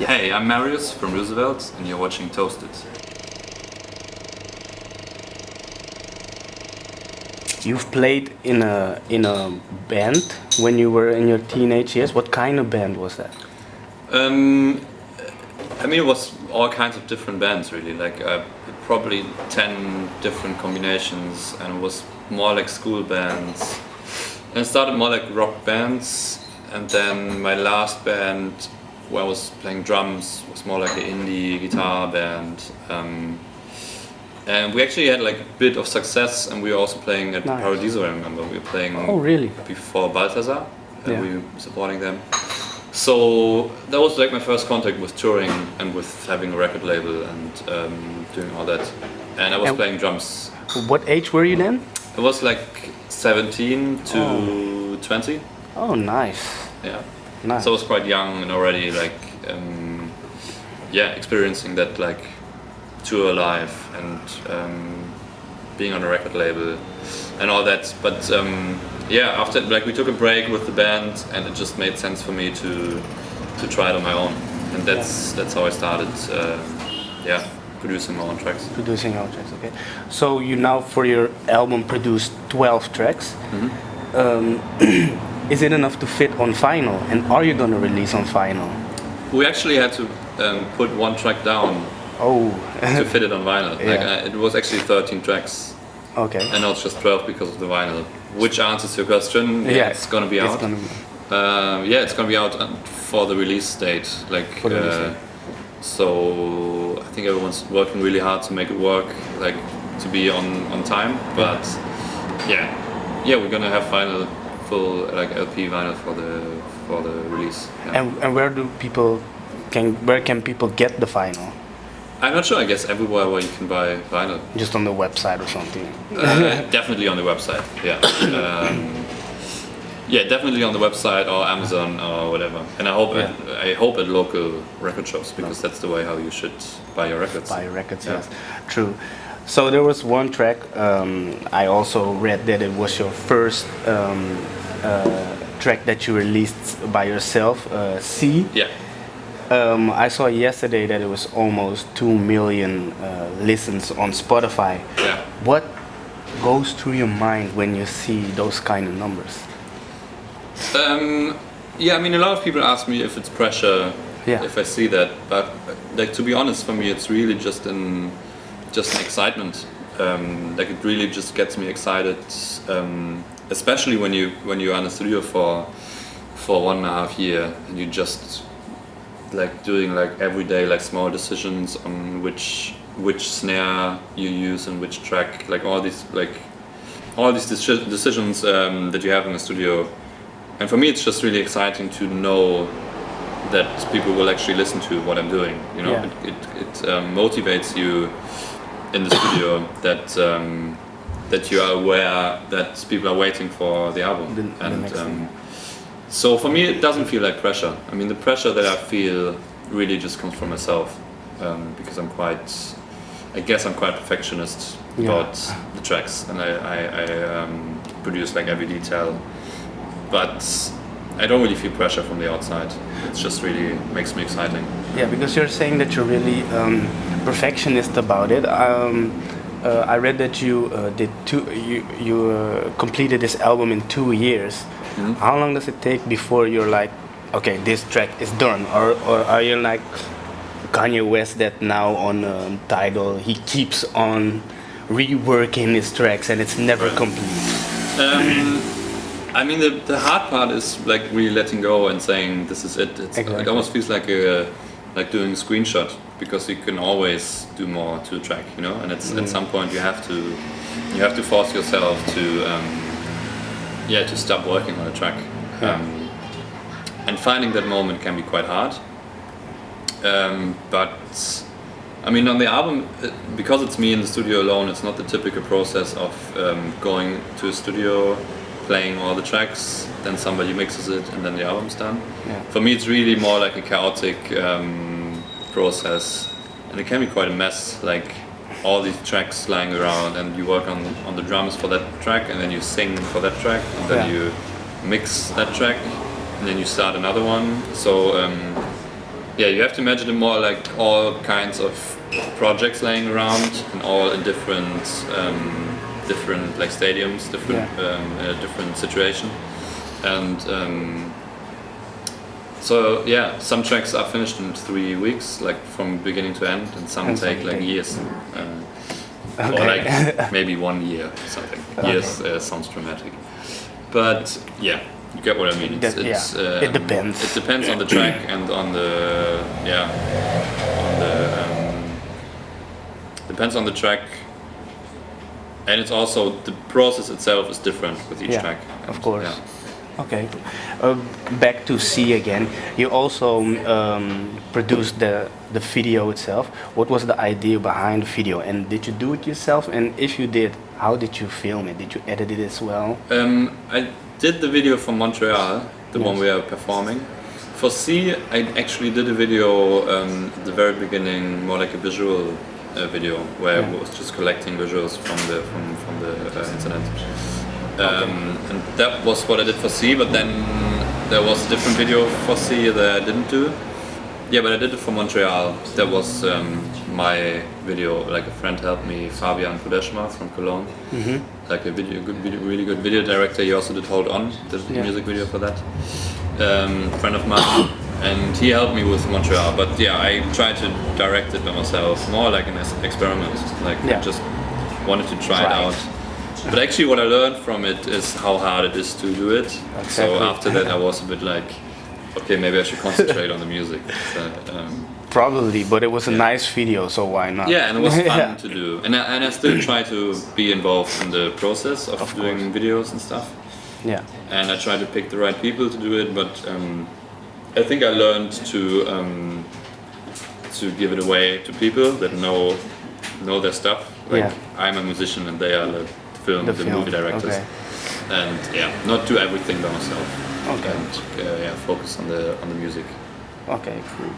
Hey, I'm Marius from Roosevelt, and you're watching Toasted. You've played in a band when you were in your teenage years. What kind of band was that? I mean, it was all kinds of different bands, really. Like probably 10 different combinations, and it was more like school bands. And it started more like rock bands, and then my last band, where I was playing drums, was more like an indie guitar band. And we actually had like a bit of success, and we were also playing at Paradiso. I remember we were playing. Oh, really? Before Balthazar, and we were supporting them. So that was like my first contact with touring and with having a record label and doing all that. And I was playing drums. What age were you then? It was like 17 to 20. Oh, nice. Yeah. Nice. So I was quite young and already like, experiencing that like tour life and being on a record label and all that. But after like we took a break with the band, and it just made sense for me to try it on my own, and that's how I started. Producing my own tracks. Producing your own tracks, okay. So you now for your album produced 12 tracks. Mm-hmm. Is it enough to fit on vinyl? And are you gonna release on vinyl? We actually had to put one track down. Oh. To fit it on vinyl. Yeah. Like it was actually 13 tracks. Okay. And now it's just 12 because of the vinyl. Which answers your question? Yeah, it's gonna be out. It's gonna be out for the release date. Like for the release date. So I think everyone's working really hard to make it work, like to be on time. But we're gonna have vinyl, full like LP vinyl for the release. Yeah. And where can people get the vinyl? I'm not sure. I guess everywhere where you can buy vinyl. Just on the website or something. Definitely on the website. Yeah. Definitely on the website or Amazon or whatever. And I hope at local record shops, because that's the way how you should buy your records. Buy your records, yes. True. So there was one track. I also read that it was your first track that you released by yourself. C. Yeah. I saw yesterday that it was almost 2 million listens on Spotify. Yeah. What goes through your mind when you see those kind of numbers? I mean, a lot of people ask me if it's pressure, if I see that. But like, to be honest, for me, it's really just an excitement. Like it really just gets me excited, especially when you're in a studio for 1.5 years and you just like doing like every day like small decisions on which snare you use and which track, like all these decisions that you have in the studio. And for me, it's just really exciting to know that people will actually listen to what I'm doing. You know, it motivates you in the studio that you are aware that people are waiting for the album. So for me, it doesn't feel like pressure. I mean, the pressure that I feel really just comes from myself, because I'm quite perfectionist about the tracks, and I produce like every detail. But I don't really feel pressure from the outside. It just really makes me exciting. Yeah, because you're saying that you're really perfectionist about it. I read that you completed this album in 2 years. Mm-hmm. How long does it take before you're like, okay, this track is done, or are you like Kanye West that now on Tidal he keeps on reworking his tracks and it's never complete? I mean, the hard part is like really letting go and saying this is it. It almost feels like doing a screenshot, because you can always do more to a track, you know. And at some point you have to force yourself to stop working on a track. And finding that moment can be quite hard. But I mean, on the album, because it's me in the studio alone, it's not the typical process of going to a studio, playing all the tracks, then somebody mixes it, and then the album's done. Yeah. For me, it's really more like a chaotic process, and it can be quite a mess. Like all these tracks lying around, and you work on the drums for that track, and then you sing for that track, and then you mix that track, and then you start another one. So Yeah, you have to imagine it more like all kinds of projects laying around, and all in different like stadiums, different in a different situation, and so yeah, some tracks are finished in 3 weeks, like from beginning to end, and some take like years, or like maybe 1 year or something. Years sounds dramatic, but yeah. You get what I mean. It depends. It depends on the track and on the depends on the track, and it's also the process itself is different with each track. Of course. Yeah. Okay. Back to C again. You also produced the video itself. What was the idea behind the video, and did you do it yourself? And if you did, how did you film it? Did you edit it as well? I did the video for Montreal, the one we are performing. For C, I actually did a video at the very beginning, more like a visual video, where I was just collecting visuals from the internet. And that was what I did for C, but then there was a different video for C that I didn't do. Yeah, but I did it for Montreal. That was my video. Like a friend helped me, Fabian Podeshma from Cologne. Like a really good video director. He also did Hold On, the music video for that. Friend of mine, and he helped me with Montreal. But yeah, I tried to direct it by myself, more like an experiment. Like I just wanted to try it out. But actually, what I learned from it is how hard it is to do it. Exactly. So after that, I was a bit like, okay, maybe I should concentrate on the music. So, probably, but it was a nice video, so why not? Yeah, and it was fun to do. And I still try to be involved in the process of doing videos and stuff. Yeah. And I try to pick the right people to do it, but I think I learned to give it away to people that know their stuff. Like I'm a musician and they are the movie directors. Okay. And not do everything by myself. Okay. And focus on the music. Okay, cool.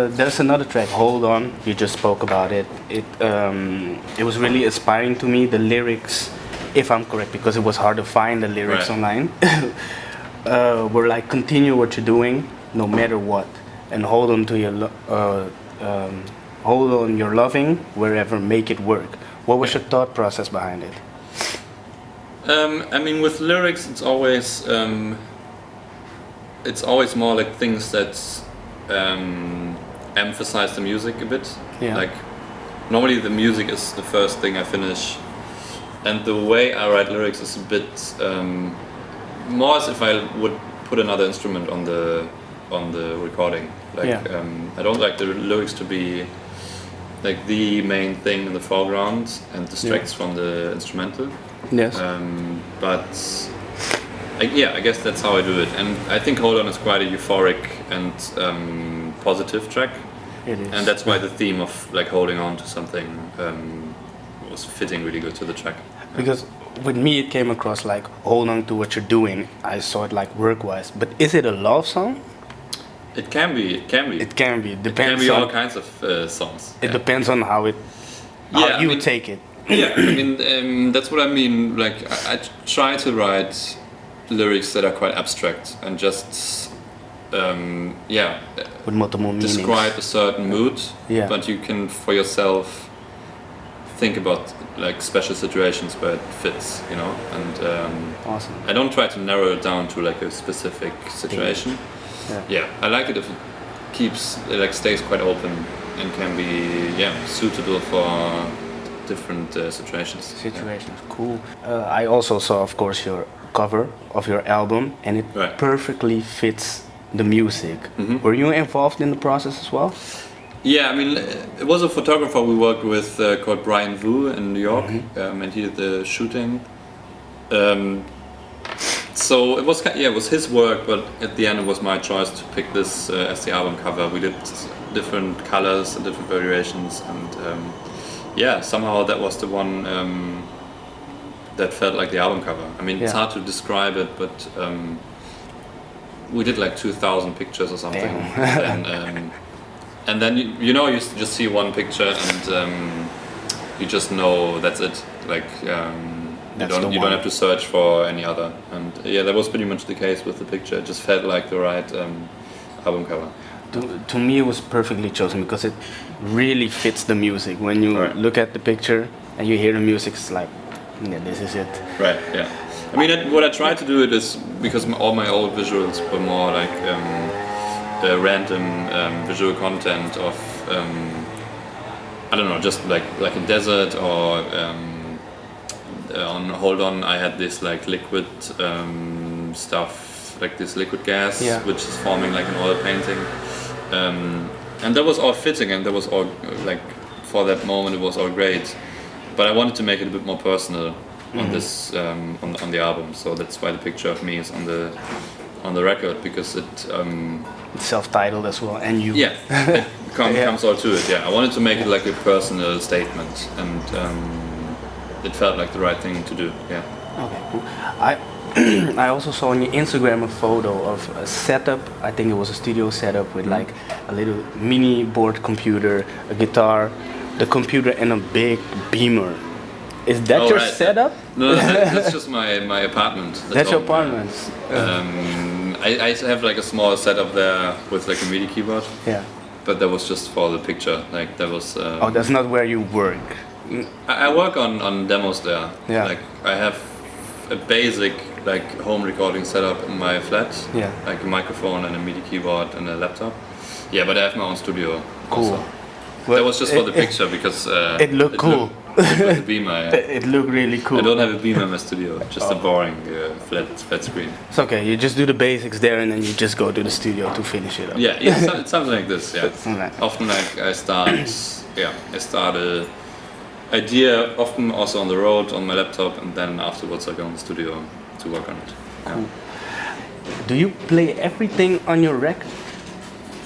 There's another track, Hold On. You just spoke about it. It was really inspiring to me. The lyrics, if I'm correct, because it was hard to find the lyrics online, were like, continue what you're doing, no matter what, and hold on to hold on your loving wherever, make it work. What was your thought process behind it? I mean, with lyrics, it's always more like things that emphasize the music a bit. Yeah. Like normally the music is the first thing I finish, and the way I write lyrics is a bit more as if I would put another instrument on the recording. Like I don't like the lyrics to be like the main thing in the foreground and distracts from the instrumental. Yes. But I guess that's how I do it, and I think Hold On is quite a euphoric and positive track. It is. And that's why the theme of like holding on to something was fitting really good to the track. Because with me it came across like hold on to what you're doing. I saw it like work-wise, but is it a love song? It can be. It can be. It can be. It can be all kinds of songs. It depends on how you take it. Yeah, I mean that's what I mean. Like I try to write lyrics that are quite abstract and just with multiple meanings. Describe a certain mood, but you can for yourself think about like special situations where it fits, you know. And awesome. I don't try to narrow it down to like a specific situation. Yeah, I like it if it stays quite open and can be suitable for different situations. Cool. I also saw, of course, your cover of your album, and it perfectly fits the music. Mm-hmm. Were you involved in the process as well? Yeah, I mean, it was a photographer we worked with called Brian Vu in New York, and he did the shooting. So it was his work, but at the end it was my choice to pick this as the album cover. We did different colors and different variations, and somehow that was the one that felt like the album cover. I mean, it's hard to describe it, but we did like 2,000 pictures or something, and then you just see one picture and you just know that's it. Like you don't have to search for any other. And that was pretty much the case with the picture. It just felt like the right album cover. to me it was perfectly chosen because it really fits the music. When you look at the picture and you hear the music, it's like, yeah, this is it. Right. Yeah. I mean, what I tried to do it is because all my old visuals were more like random visual content of I don't know, just like a desert or on Hold On I had this like liquid stuff, like this liquid gas which is forming like an oil painting, and that was all fitting and that was all like for that moment it was all great, but I wanted to make it a bit more personal on this on the album, so that's why the picture of me is on the record, because it's self-titled as well, and you it comes all to it. I wanted to make it like a personal statement, and it felt like the right thing to do. Okay, cool. I also saw on your Instagram a photo of a setup. I think it was a studio setup with like a little mini board computer, a guitar, the computer, and a big beamer. Is that your setup? No, that's just my apartment. That's your apartment. I have like a small setup there with like a MIDI keyboard. Yeah. But that was just for the picture. Like that was. That's not where you work. I work on demos there. Yeah. Like I have a basic like home recording setup in my flat. Yeah. Like a microphone and a MIDI keyboard and a laptop. Yeah, but I have my own studio. Cool. Also. Well, that was just for the picture because it looked cool. With the beamer, It looked really cool. I don't have a beamer in my studio, just a boring flat screen. It's okay, you just do the basics there and then you just go to the studio to finish it up. Yeah, it's something like this, Often like I start a idea, often also on the road on my laptop, and then afterwards I go in the studio to work on it. Cool. Do you play everything on your record?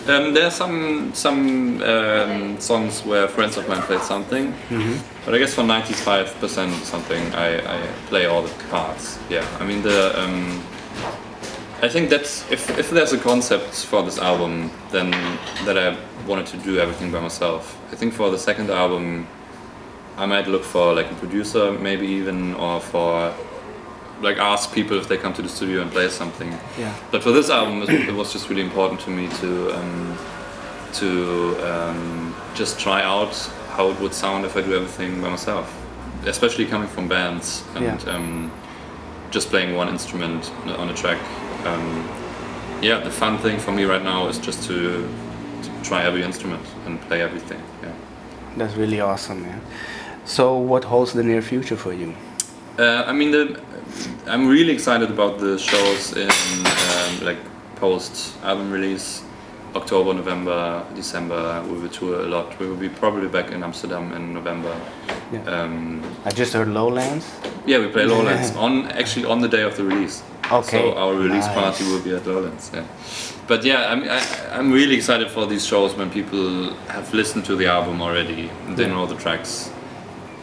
There are some songs where friends of mine played something, but I guess for 95% something I play all the parts. Yeah, I mean I think that's if there's a concept for this album, then that I wanted to do everything by myself. I think for the second album, I might look for like a producer, maybe even, or for like ask people if they come to the studio and play something. Yeah. But for this album, it was just really important to me to just try out how it would sound if I do everything by myself, especially coming from bands and just playing one instrument on a track. The fun thing for me right now is just to try every instrument and play everything. Yeah. That's really awesome, man. So what holds the near future for you? I'm really excited about the shows in like post album release, October, November, December. We will tour a lot. We will be probably back in Amsterdam in November. Yeah. I just heard Lowlands. Yeah, we play Lowlands on the day of the release. Okay. So our release party will be at Lowlands. Yeah. But I'm really excited for these shows when people have listened to the album already. And they know the tracks.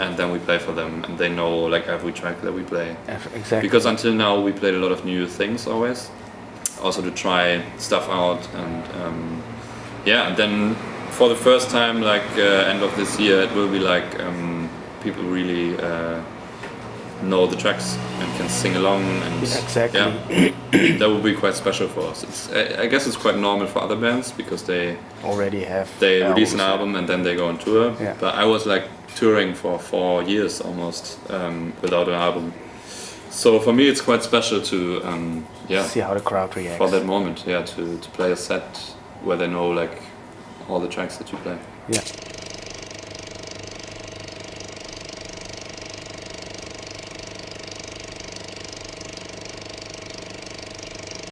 And then we play for them, and they know like every track that we play. Exactly. Because until now we played a lot of new things always, also to try stuff out, and and then for the first time, like end of this year, it will be like people really know the tracks and can sing along, and that will be quite special for us. I guess it's quite normal for other bands because they already release an album and then they go on tour. Yeah. But I was like touring for 4 years almost without an album, so for me it's quite special to see how the crowd reacts for that moment, to play a set where they know like all the tracks that you play. Yeah.